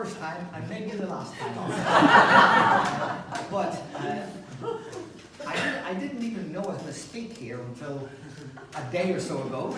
first time, and maybe the last time. But I didn't even know I was going to speak here until a day or so ago.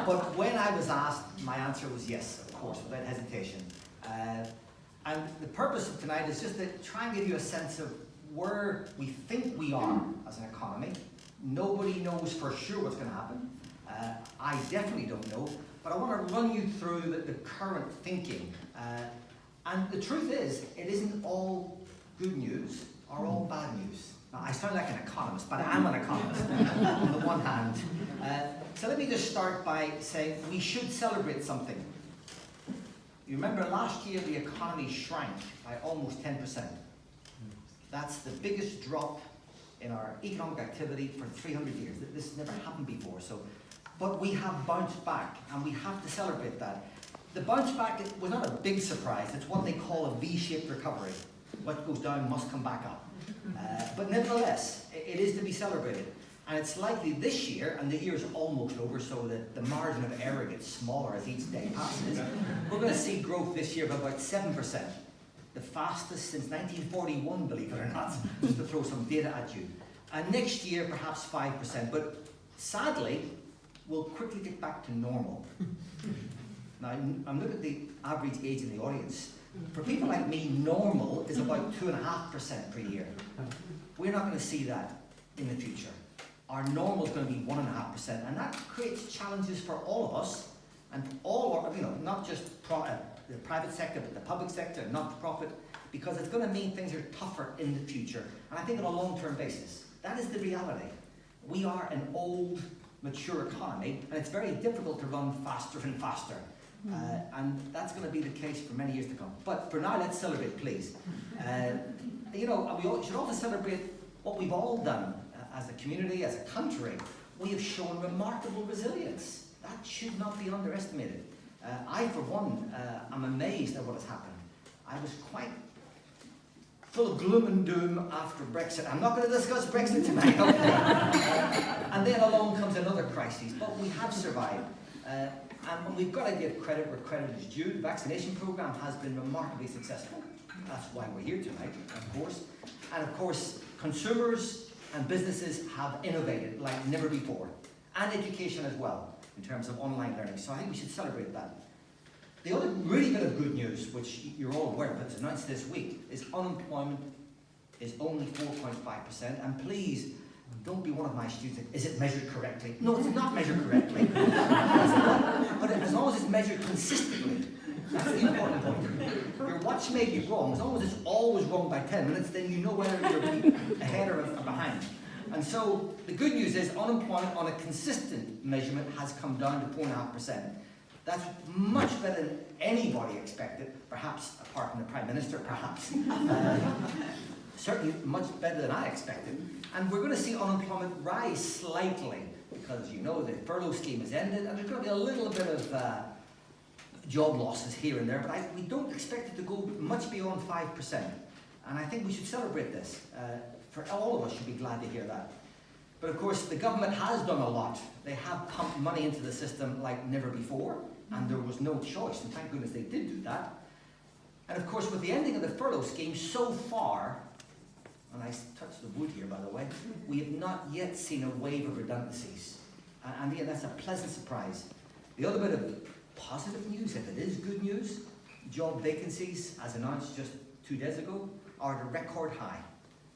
But when I was asked, my answer was yes, of course, without hesitation. And the purpose of tonight is just to try and give you a sense of where we think we are as an economy. Nobody knows for sure what's going to happen. I definitely don't know. But I want to run you through the current thinking. And the truth is, it isn't all good news or all bad news. Now, I sound like an economist, but I am an economist on the one hand. So let me just start by saying we should celebrate something. You remember last year the economy shrank by almost 10%. That's the biggest drop in our economic activity for 300 years. This never happened before. But we have bounced back, and we have to celebrate that. The bounce back was not a big surprise. It's what they call a V-shaped recovery. What goes down must come back up. But nevertheless, it is to be celebrated. And it's likely this year, and the year is almost over, so that the margin of error gets smaller as each day passes. We're going to see growth this year of about 7%. The fastest since 1941, believe it or not, just to throw some data at you. And next year, perhaps 5%. But sadly, we'll quickly get back to normal. Now, I'm looking at the average age in the audience. For people like me, normal is about 2.5% per year. We're not going to see that in the future. Our normal is going to be 1.5%, and that creates challenges for all of us, and all, not just the private sector, but the public sector, not-for-profit, because it's going to mean things are tougher in the future, and I think on a long-term basis. That is the reality. We are an old, mature economy, and it's very difficult to run faster and faster. And that's going to be the case for many years to come. But for now, let's celebrate, please. We should also celebrate what we've all done as a community, as a country. We have shown remarkable resilience. That should not be underestimated. I, for one, am amazed at what has happened. I was quite full of gloom and doom after Brexit. I'm not going to discuss Brexit tonight, okay? And then along comes another crisis, but we have survived. And we've got to give credit where credit is due. The vaccination program has been remarkably successful. That's why we're here tonight, of course. And of course, consumers and businesses have innovated like never before. And education as well, in terms of online learning. So I think we should celebrate that. The other really bit of good news, which you're all aware of, it's announced this week, is unemployment is only 4.5%. And please, don't be one of my students. Is it measured correctly? No, it's not measured correctly. But as long as it's measured consistently, that's the important point. Your watch may be wrong. As long as it's always wrong by 10 minutes, then you know whether you're ahead or behind. And so the good news is unemployment on a consistent measurement has come down to 4.5%. That's much better than anybody expected, perhaps apart from the Prime Minister, perhaps. Certainly much better than I expected. And we're going to see unemployment rise slightly because, the furlough scheme has ended and there's going to be a little bit of job losses here and there, but we don't expect it to go much beyond 5%. And I think we should celebrate this. For all of us should be glad to hear that. But of course, the government has done a lot. They have pumped money into the system like never before, and there was no choice, and thank goodness they did do that. And of course, with the ending of the furlough scheme, so far, and I touched the wood here, by the way, we have not yet seen a wave of redundancies. And yeah, that's a pleasant surprise. The other bit of positive news, if it is good news, job vacancies, as announced just 2 days ago, are at a record high.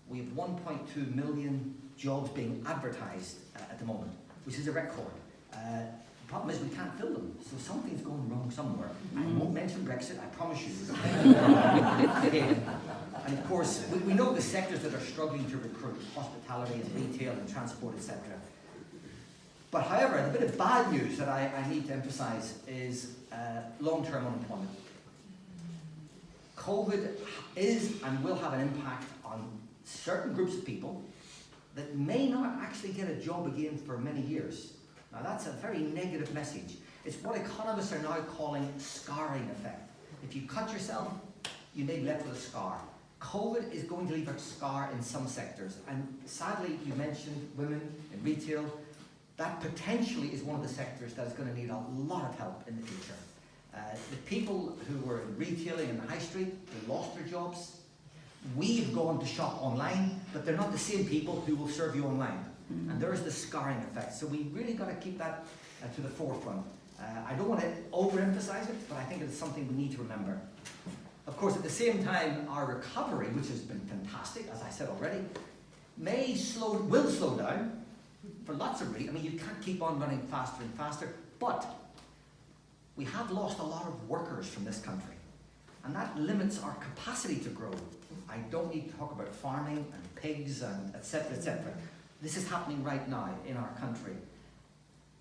We have 1.2 million jobs being advertised at the moment, which is a record. The problem is we can't fill them, so something's going wrong somewhere. I won't mention Brexit, I promise you. And of course, we know the sectors that are struggling to recruit, hospitality and retail and transport, etc. But however, the bit of bad news that I need to emphasize is long-term unemployment. COVID is and will have an impact on certain groups of people that may not actually get a job again for many years. Now that's a very negative message. It's what economists are now calling scarring effect. If you cut yourself, you may be left with a scar. COVID is going to leave a scar in some sectors, and sadly you mentioned women in retail. That potentially is one of the sectors that is going to need a lot of help in the future. The people who were in retailing in the high street, they lost their jobs. We've gone to shop online, but they're not the same people who will serve you online. And there is the scarring effect. So we really got to keep that to the forefront. I don't want to overemphasize it, but I think it's something we need to remember. Of course, at the same time, our recovery, which has been fantastic, as I said already, will slow down for lots of reasons. I mean, you can't keep on running faster and faster, but we have lost a lot of workers from this country, and that limits our capacity to grow. I don't need to talk about farming and pigs and etc., etc. This is happening right now in our country.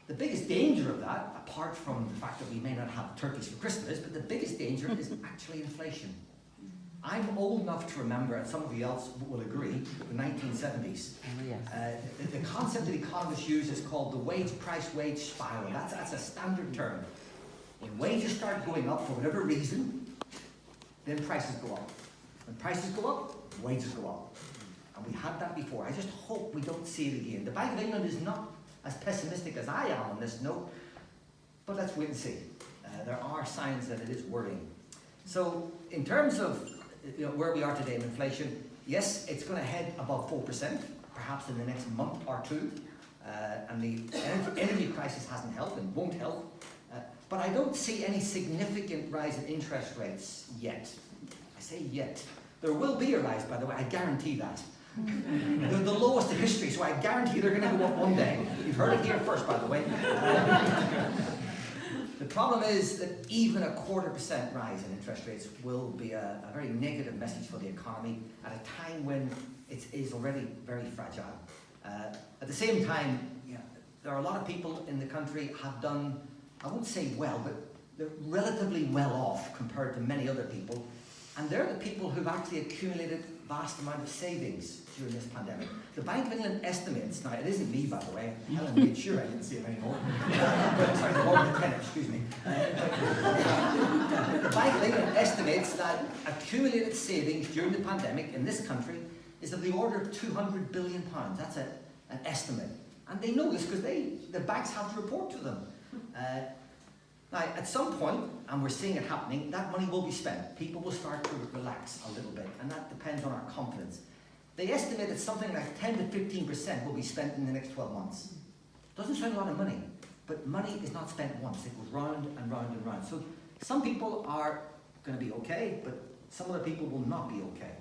The biggest danger of that, apart from the fact that we may not have turkeys for Christmas, but the biggest danger is actually inflation. I'm old enough to remember, and some of you else will agree, the 1970s. Oh, yes. The concept that economists use is called the wage spiral. That's a standard term. When wages start going up for whatever reason, then prices go up. When prices go up, wages go up. And we had that before. I just hope we don't see it again. The Bank of England is not as pessimistic as I am on this note, but let's wait and see. There are signs that it is worrying. So in terms of where we are today in inflation, yes, it's going to head above 4%, perhaps in the next month or two. And the energy crisis hasn't helped and won't help. But I don't see any significant rise in interest rates yet. I say yet. There will be a rise, by the way, I guarantee that. They're the lowest in history, so I guarantee they're going to go up one day. You've heard it here first, by the way. The problem is that even a 0.25% rise in interest rates will be a very negative message for the economy at a time when it is already very fragile. At the same time, there are a lot of people in the country have done, I won't say well, but they're relatively well off compared to many other people. And they're the people who've actually accumulated vast amount of savings during this pandemic. The Bank of England estimates, now it isn't me by the way, Helen made sure I didn't see it anymore. Sorry, the Morgan tenant, excuse me. The Bank of England estimates that accumulated savings during the pandemic in this country is of the order of £200 billion. That's an estimate. And they know this because the banks have to report to them. Now, at some point, and we're seeing it happening, that money will be spent. People will start to relax a little bit, and that depends on our confidence. They estimate that something like 10 to 15% will be spent in the next 12 months. Doesn't sound a lot of money, but money is not spent once. It goes round and round and round. So some people are going to be okay, but some other people will not be okay.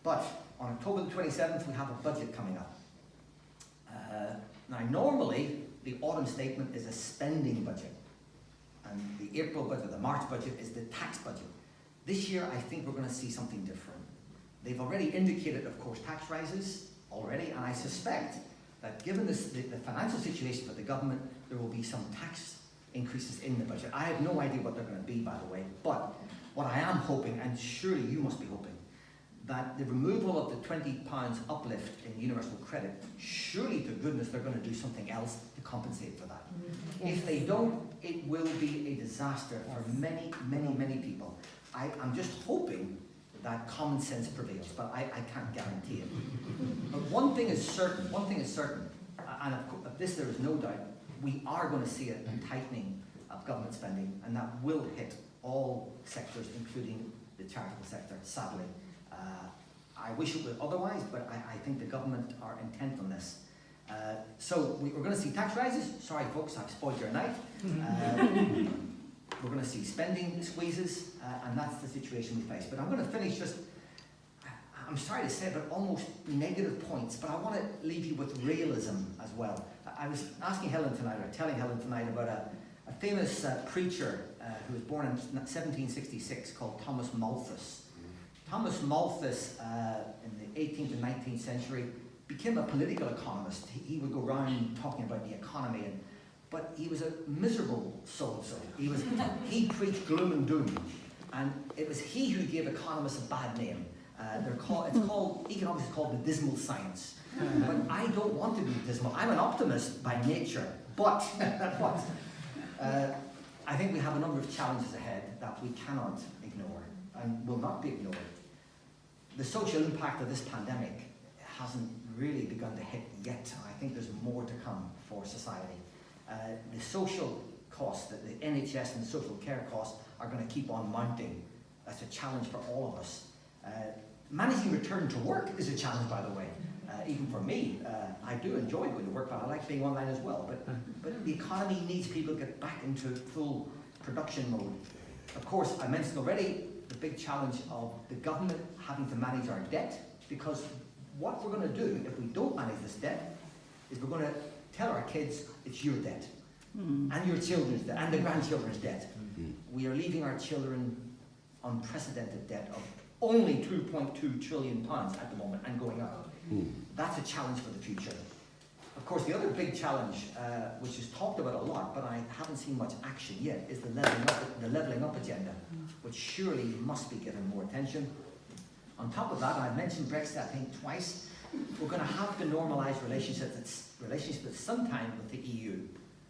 But on October the 27th, we have a budget coming up. Now, normally, the autumn statement is a spending budget, and the April budget, the March budget, is the tax budget. This year, I think we're going to see something different. They've already indicated, of course, tax rises already, and I suspect that given the financial situation for the government, there will be some tax increases in the budget. I have no idea what they're going to be, by the way, but what I am hoping, and surely you must be hoping, that the removal of the £20 uplift in universal credit, surely to goodness they're going to do something else to compensate for that. Yes. If they don't, it will be a disaster for many, many, many people. I'm just hoping that common sense prevails, but I can't guarantee it. But one thing is certain, and of this there is no doubt, we are going to see a tightening of government spending, and that will hit all sectors, including the charitable sector, sadly. I wish it were otherwise, but I think the government are intent on this. So we're going to see tax rises. Sorry folks, I've spoiled your night. We're going to see spending squeezes, and that's the situation we face. But I'm going to finish just, I'm sorry to say, but almost negative points, but I want to leave you with realism as well. I was asking Helen tonight, or telling Helen tonight, about a famous preacher who was born in 1766 called Thomas Malthus. Thomas Malthus, in the 18th and 19th century, became a political economist. He would go around talking about the economy, but he was a miserable so-and-so. He preached gloom and doom, and it was he who gave economists a bad name. Economics is called the dismal science. But I don't want to be dismal. I'm an optimist by nature, but I think we have a number of challenges ahead that we cannot ignore and will not be ignored. The social impact of this pandemic hasn't really begun to hit yet. I think there's more to come for society. The social costs, that the NHS and the social care costs are going to keep on mounting. That's a challenge for all of us. Managing return to work is a challenge, by the way. Even for me, I do enjoy going to work, but I like being online as well. But the economy needs people to get back into full production mode. Of course, I mentioned already the big challenge of the government having to manage our debt, because what we're going to do if we don't manage this debt is we're going to tell our kids it's your debt, and your children's debt, and the grandchildren's debt. We are leaving our children unprecedented debt of only £2.2 trillion at the moment, and going up. That's a challenge for the future. Of course, the other big challenge, which is talked about a lot, but I haven't seen much action yet, is the levelling up agenda, which surely must be given more attention. On top of that, I've mentioned Brexit, I think, twice. We're going to have to normalise relationships at some time with the EU.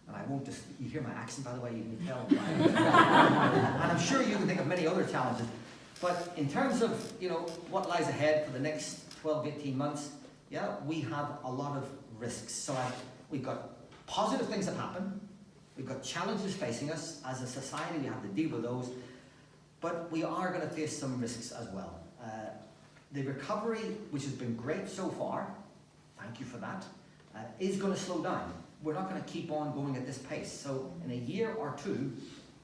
And I won't just, you hear my accent, by the way, you can tell. And I'm sure you can think of many other challenges. But in terms of, what lies ahead for the next 12, 18 months, we have a lot of risks. So we've got positive things that happen. We've got challenges facing us. As a society, we have to deal with those. But we are going to face some risks as well. The recovery, which has been great so far, thank you for that, is going to slow down. We're not going to keep on going at this pace. So in a year or two,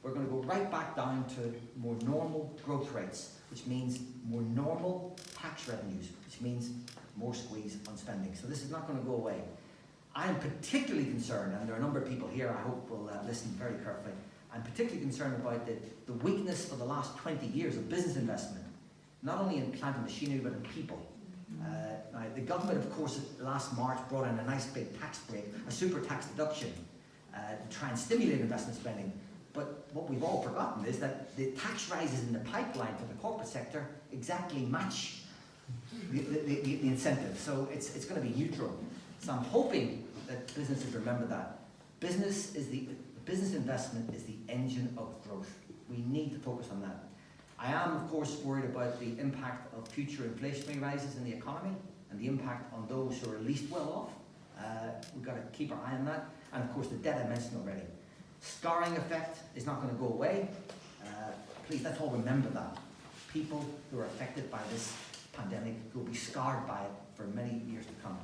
we're going to go right back down to more normal growth rates, which means more normal tax revenues, which means more squeeze on spending. So this is not going to go away. I am particularly concerned, and there are a number of people here I hope will listen very carefully, I'm particularly concerned about the weakness for the last 20 years of business investment, not only in plant and machinery, but in people. Now, the government, of course, last March brought in a nice big tax break, a super tax deduction, to try and stimulate investment spending. But what we've all forgotten is that the tax rises in the pipeline for the corporate sector exactly match the incentive. So it's going to be neutral. So I'm hoping that businesses remember that. Business investment is the engine of growth. We need to focus on that. I am, of course, worried about the impact of future inflationary rises in the economy and the impact on those who are least well off. We've got to keep our eye on that. And of course, the debt I mentioned already. Scarring effect is not going to go away. Please, let's all remember that. People who are affected by this pandemic will be scarred by it for many years to come.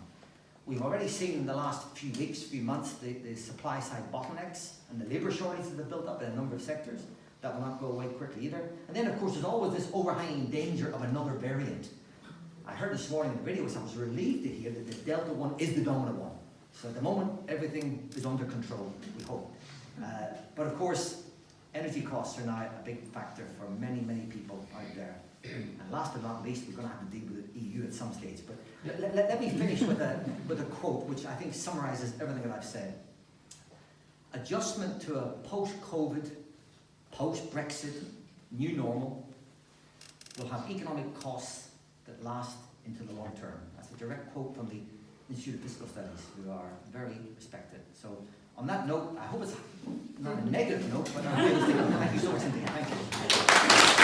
We've already seen in the last few weeks, few months, the supply side bottlenecks and the labour shortages that have built up in a number of sectors. That will not go away quickly either. And then, of course, there's always this overhanging danger of another variant. I heard this morning in the radio, I was relieved to hear that the Delta one is the dominant one. So at the moment, everything is under control, we hope. But of course, energy costs are now a big factor for many, many people out there. And last but not least, we're going to have to deal with the EU at some stage. But let me finish with a quote which I think summarises everything that I've said. Adjustment to a post-COVID, post-Brexit, new normal will have economic costs that last into the long term. That's a direct quote from the Institute of Fiscal Studies, who are very respected. So on that note, I hope it's not a negative note, but a realistic note. Thank you so much indeed. Thank you.